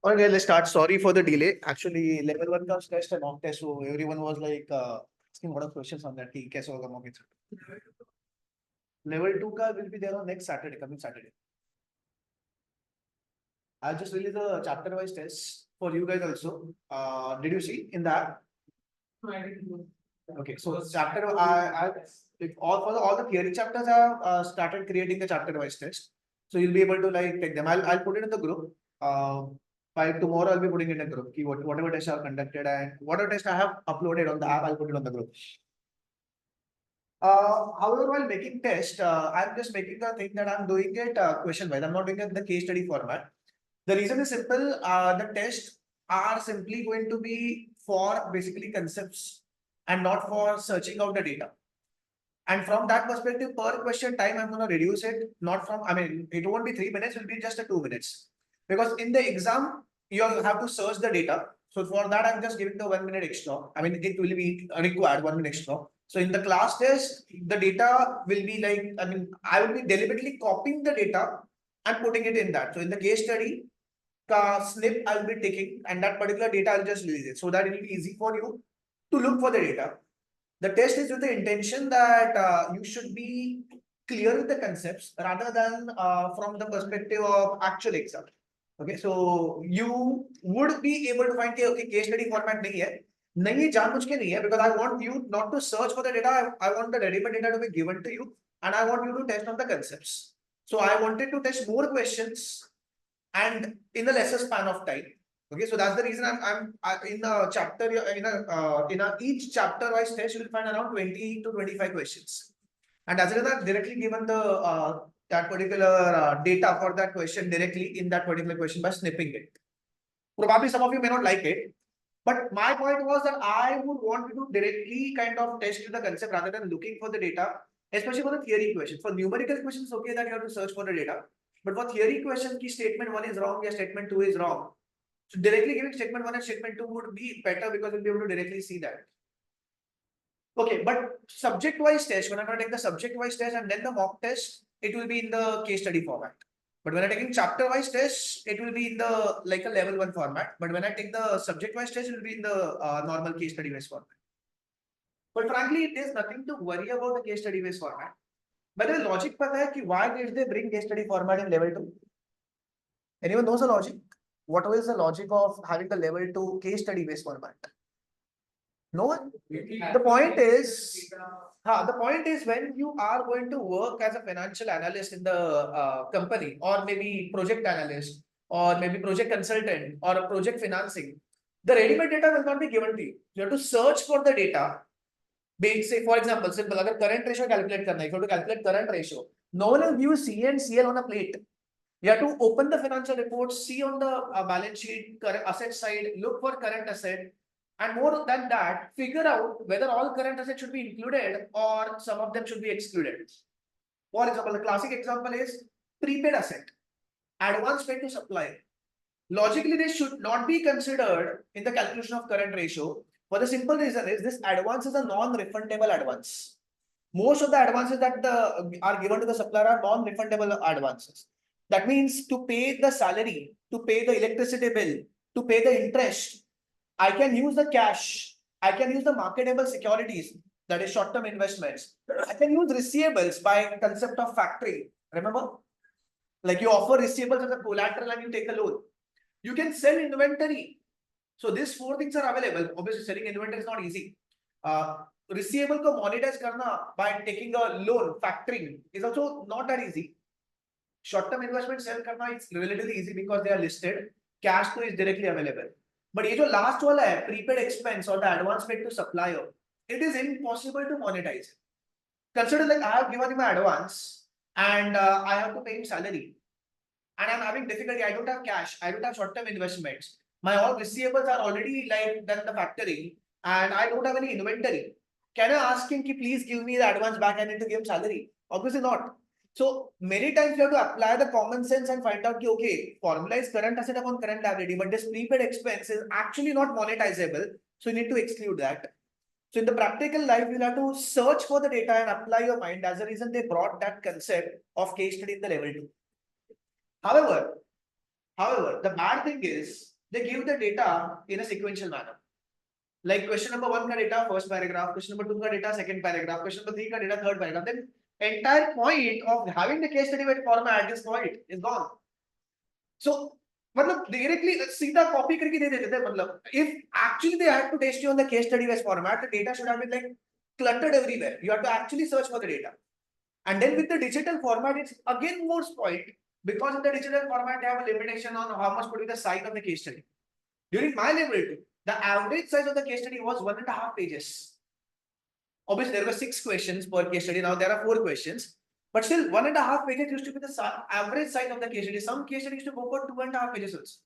Okay, let's start. Sorry for the delay. Actually, level one का test and mock test, so everyone was like asking a lot of questions on that. कि कैसे होगा mock exam. Level two का will be there on next Saturday, coming Saturday. I'll just release the chapter wise test for you guys also. Did you see in that? No, I didn't know. Okay, so chapter like all the theory chapters have started creating the chapter wise test. So you'll be able to like take them. I'll put it in the group. By tomorrow I'll be putting it in the group. Whatever test I have conducted and whatever test I have uploaded on the app, I'll put it on the group. However, while making test, I'm just making the thing that I'm doing it question wise. I'm not doing it in the case study format. The reason is simple. The tests are simply going to be for basically concepts and not for searching out the data. And from that perspective, per question time, I'm going to reduce it. Not from, I mean, it won't be 3 minutes, it will be just a 2 minutes. Because in the exam, you'll have to search the data. So for that, I'm just giving the 1 minute extra. I mean, it will be required 1 minute extra. So in the class test, the data will be like, I mean, I will be deliberately copying the data and putting it in that. So in the case study, snip I'll be taking and that particular data I'll just release it so that it will be easy for you to look for the data. The test is with the intention that you should be clear with the concepts rather than from the perspective of actual exam. Okay, so you would be able to find okay, case study format nahi hai. Nahi जानबूझ के नहीं है because I want you not to search for the data. I want the ready-made data to be given to you and I want you to test on the concepts. So I wanted to test more questions and in a lesser span of time. Okay, so that's the reason I'm in a chapter in each chapter wise test you will find around 20 to 25 questions, and as a result I've directly given the that particular data for that question directly in that particular question by snipping it. Probably some of you may not like it, but my point was that I would want you to directly kind of test the concept rather than looking for the data, especially for the theory questions. For numerical questions, okay that you have to search for the data. But for theory questions, key statement 1 is wrong, or statement 2 is wrong. So directly giving statement 1 and statement 2 would be better because we'll be able to directly see that. Okay, but subject-wise test, when I'm going to take the subject-wise test and then the mock test, it will be in the case study format. But when I'm taking chapter-wise test, it will be in the like a level 1 format. But when I take the subject-wise test, it will be in the normal case study-wise format. But frankly, there's nothing to worry about the case study-wise format. But the logic पता है कि why did they bring case study format in level 2? Anyone knows the logic? What was the logic of having the level 2 case study based format? No one? The point is when you are going to work as a financial analyst in the company or maybe project analyst or maybe project consultant or a project financing, the ready-made data will not be given to you. You have to search for the data. Say for example, simple, अगर current ratio calculate करना है, if you have to calculate current ratio, no one will give you C and CL on a plate. You have to open the financial reports, see on the balance sheet, current asset side, look for current asset, and more than that, figure out whether all current assets should be included or some of them should be excluded. For example, the classic example is prepaid asset, advance paid to supplier. Logically, they should not be considered in the calculation of current ratio. For the simple reason is this advance is a non-refundable advance. Most of the advances that are given to the supplier are non-refundable advances. That means to pay the salary, to pay the electricity bill, to pay the interest, I can use the cash. I can use the marketable securities, that is short-term investments. I can use receivables by concept of factoring. Remember? Like you offer receivables as a collateral and you take a loan. You can sell inventory. So these 4 things are available. Obviously, selling inventory is not easy. Receivable को monetize करना by taking a loan, factoring is also not that easy. Short-term investment sell करना is relatively easy because they are listed. Cash flow is directly available. But ये जो last वाला है, prepaid expense or the advance paid to supplier, it is impossible to monetize. Consider like I have given him an advance and I have to pay him salary. And I'm having difficulty. I don't have cash. I don't have short-term investments. My all receivables are already like done the factoring and I don't have any inventory. Can I ask him to please give me the advance back? I need to give him salary. Obviously not. So many times you have to apply the common sense and find out, okay, formalize current asset upon current liability, but this prepaid expense is actually not monetizable. So you need to exclude that. So in the practical life, you'll have to search for the data and apply your mind. As a reason, they brought that concept of case study in the level 2. However, the bad thing is they give the data in a sequential manner. Like question number 1 ka data first paragraph, question number 2 ka data second paragraph, question number 3 ka data third paragraph. Then entire point of having the case study with format is void, is gone. So मतलब directly सीधा copy करके दे देते थे मतलब if actually they had to test you on the case study based format, the data should have been like cluttered everywhere. You have to actually search for the data. And then with the digital format, it's again more spoiled because in the digital format, they have a limitation on how much could be the size of the case study. During my laboratory, the average size of the case study was 1.5 pages. Obviously, there were 6 questions per case study. Now there are 4 questions. But still, 1.5 pages used to be the average size of the case study. Some case studies used to go for 2.5 pages also.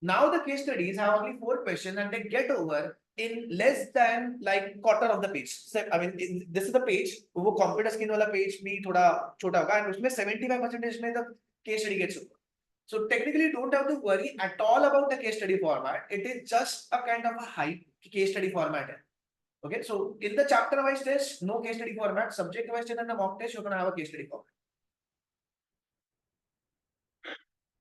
Now the case studies have only 4 questions and they get over in less than like quarter of the page. So, I mean, this is the page. वो computer screen वाला page भी थोड़ा छोटा होगा and उसमें 75% में the case study gets over. So technically, you don't have to worry at all about the case study format. It is just a kind of a hype case study format. Okay, so in the chapter wise test, no case study format. Subject wise test and the mock test, you're gonna have a case study format.